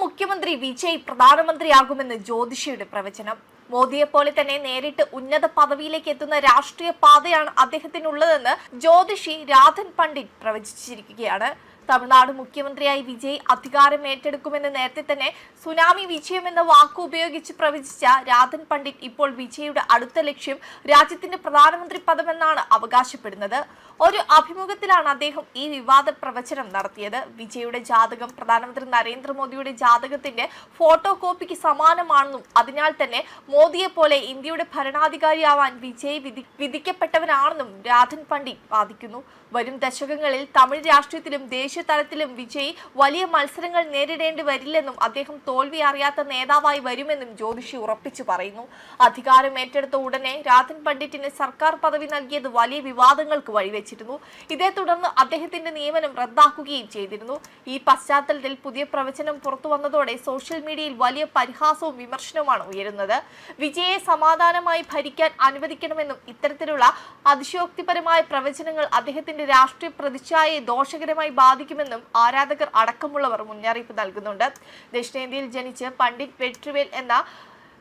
മുഖ്യമന്ത്രി വിജയ് പ്രധാനമന്ത്രിയാകുമെന്ന് ജ്യോതിഷിയുടെ പ്രവചനം. മോദിയെപ്പോലെ തന്നെ നേരിട്ട് ഉന്നത പദവിയിലേക്ക് എത്തുന്ന രാഷ്ട്രീയ പാതയാണ് അദ്ദേഹത്തിനുള്ളതെന്ന് ജ്യോതിഷി രാധൻ പണ്ഡിറ്റ് പ്രവചിച്ചിരിക്കുകയാണ്. തമിഴ്നാട് മുഖ്യമന്ത്രിയായി വിജയ് അധികാരം ഏറ്റെടുക്കുമെന്ന് നേരത്തെ തന്നെ സുനാമി വിജയം എന്ന വാക്ക് ഉപയോഗിച്ച് പ്രവചിച്ച രാധൻ പണ്ഡിറ്റ് ഇപ്പോൾ വിജയുടെ അടുത്ത ലക്ഷ്യം രാജ്യത്തിന്റെ പ്രധാനമന്ത്രി പദമെന്നാണ് അവകാശപ്പെടുന്നത്. ഒരു അഭിമുഖത്തിലാണ് അദ്ദേഹം ഈ വിവാദ പ്രവചനം നടത്തിയത്. വിജയുടെ ജാതകം പ്രധാനമന്ത്രി നരേന്ദ്രമോദിയുടെ ജാതകത്തിന്റെ ഫോട്ടോ കോപ്പിക്ക് സമാനമാണെന്നും അതിനാൽ തന്നെ മോദിയെ പോലെ ഇന്ത്യയുടെ ഭരണാധികാരിയാവാൻ വിജയ് വിധിക്കപ്പെട്ടവനാണെന്നും രാധൻ പണ്ഡിറ്റ് വാദിക്കുന്നു. വരും ദശകങ്ങളിൽ തമിഴ് രാഷ്ട്രീയത്തിലും ദേശീയ തലത്തിലും വിജയ് വലിയ മത്സരങ്ങൾ നേരിടേണ്ടി വരില്ലെന്നും അദ്ദേഹം തോൽവി അറിയാത്ത നേതാവായി വരുമെന്നും ജ്യോതിഷി ഉറപ്പിച്ചു പറയുന്നു. അധികാരം ഏറ്റെടുത്ത ഉടനെ രാധൻ പണ്ഡിറ്റിന് സർക്കാർ പദവി നൽകിയത് വലിയ വിവാദങ്ങൾക്ക് വഴിവെച്ചിരുന്നു. ഇതേ തുടർന്ന് അദ്ദേഹത്തിന്റെ നിയമനം റദ്ദാക്കുകയും ചെയ്തിരുന്നു. ഈ പശ്ചാത്തലത്തിൽ പുതിയ പ്രവചനം പുറത്തു വന്നതോടെ സോഷ്യൽ മീഡിയയിൽ വലിയ പരിഹാസവും വിമർശനവുമാണ് ഉയരുന്നത്. വിജയെ സമാധാനമായി ഭരിക്കാൻ അനുവദിക്കണമെന്നും ഇത്തരത്തിലുള്ള അതിശയോക്തിപരമായ പ്രവചനങ്ങൾ അദ്ദേഹത്തിന്റെ രാഷ്ട്രീയ പ്രതിച്ഛായയെ ദോഷകരമായി ബാധിക്കുമെന്നും ആരാധകർ അടക്കമുള്ളവർ മുന്നറിയിപ്പ് നൽകുന്നുണ്ട്. ദക്ഷിണേന്ത്യയിൽ ജനിച്ച് പണ്ഡിറ്റ് വെട്രിവേൽ എന്ന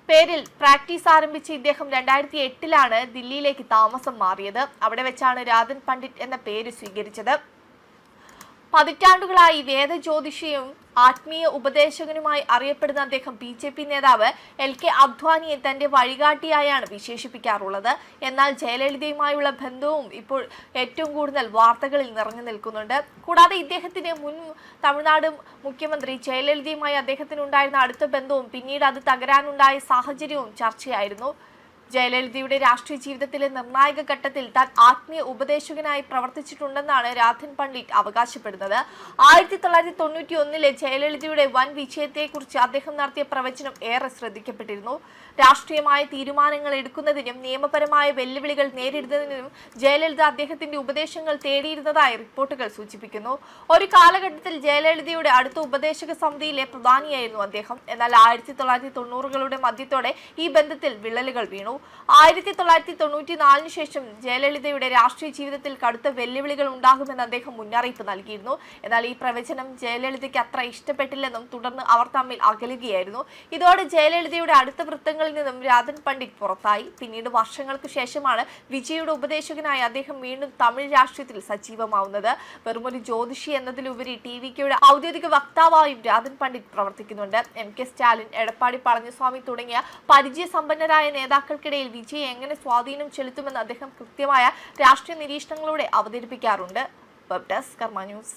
പേരിൽ പ്രാക്ടീസ് ആരംഭിച്ച ഇദ്ദേഹം 2008 ദില്ലിയിലേക്ക് താമസം മാറിയത്. അവിടെ വെച്ചാണ് രാധൻ പണ്ഡിറ്റ് എന്ന പേര് സ്വീകരിച്ചത്. പതിറ്റാണ്ടുകളായി വേദജ്യോതിഷിയും ആത്മീയ ഉപദേശകനുമായി അറിയപ്പെടുന്ന അദ്ദേഹം BJP നേതാവ് LK അദ്വാനിയെ തന്റെ വഴികാട്ടിയായാണ് വിശേഷിപ്പിക്കാറുള്ളത്. എന്നാൽ ജയലളിതയുമായുള്ള ബന്ധവും ഇപ്പോൾ ഏറ്റവും കൂടുതൽ വാർത്തകളിൽ നിറഞ്ഞു നിൽക്കുന്നുണ്ട്. കൂടാതെ ഇദ്ദേഹത്തിന്റെ മുൻ തമിഴ്നാട് മുഖ്യമന്ത്രി ജയലളിതയുമായി അദ്ദേഹത്തിനുണ്ടായിരുന്ന അടുത്ത ബന്ധവും പിന്നീട് അത് തകരാനുണ്ടായ സാഹചര്യവും ചർച്ചയായിരുന്നു. ജയലളിതയുടെ രാഷ്ട്രീയ ജീവിതത്തിലെ നിർണായക ഘട്ടത്തിൽ താൻ ആത്മീയ ഉപദേശകനായി പ്രവർത്തിച്ചിട്ടുണ്ടെന്നാണ് രാധൻ പണ്ഡിറ്റ് അവകാശപ്പെടുന്നത്. 1991 ജയലളിതയുടെ വൻ വിജയത്തെക്കുറിച്ച് അദ്ദേഹം നടത്തിയ പ്രവചനം ഏറെ ശ്രദ്ധിക്കപ്പെട്ടിരുന്നു. രാഷ്ട്രീയമായ തീരുമാനങ്ങൾ എടുക്കുന്നതിനും നിയമപരമായ വെല്ലുവിളികൾ നേരിടുന്നതിനും ജയലളിത അദ്ദേഹത്തിന്റെ ഉപദേശങ്ങൾ തേടിയിരുന്നതായി റിപ്പോർട്ടുകൾ സൂചിപ്പിക്കുന്നു. ഒരു കാലഘട്ടത്തിൽ ജയലളിതയുടെ അടുത്ത ഉപദേശക സമിതിയിലെ പ്രധാനിയായിരുന്നു അദ്ദേഹം. എന്നാൽ 1990കളുടെ മധ്യത്തോടെ ഈ ബന്ധത്തിൽ വിള്ളലുകൾ വീണു. 1994 ശേഷം ജയലളിതയുടെ രാഷ്ട്രീയ ജീവിതത്തിൽ കടുത്ത വെല്ലുവിളികൾ ഉണ്ടാകുമെന്ന് അദ്ദേഹം മുന്നറിയിപ്പ് നൽകിയിരുന്നു. എന്നാൽ ഈ പ്രവചനം ജയലളിതയ്ക്ക് അത്ര ഇഷ്ടപ്പെട്ടില്ലെന്നും തുടർന്ന് അവർ തമ്മിൽ അകലുകയായിരുന്നു. ഇതോടെ ജയലളിതയുടെ അടുത്ത വൃത്തങ്ങളിൽ നിന്നും രാധൻ പണ്ഡിറ്റ് പുറത്തായി. പിന്നീട് വർഷങ്ങൾക്ക് ശേഷമാണ് വിജയുടെ ഉപദേശകനായി അദ്ദേഹം വീണ്ടും തമിഴ് രാഷ്ട്രീയത്തിൽ സജീവമാവുന്നത്. വെറുമൊരു ജ്യോതിഷി എന്നതിലുപരി TVKയുടെ ഔദ്യോഗിക വക്താവായും രാധൻ പണ്ഡിറ്റ് പ്രവർത്തിക്കുന്നുണ്ട്. MK സ്റ്റാലിൻ, എടപ്പാടി പളനിസ്വാമി തുടങ്ങിയ പരിചയസമ്പന്നരായ നേതാക്കൾക്കിടയിൽ വിജയ് എങ്ങനെ സ്വാധീനം ചെലുത്തുമെന്ന് അദ്ദേഹം കൃത്യമായ രാഷ്ട്രീയ നിരീക്ഷണങ്ങളോടെ അവതരിപ്പിക്കാറുണ്ട്. വെബ് ഡെസ്ക് കർമ്മ ന്യൂസ്.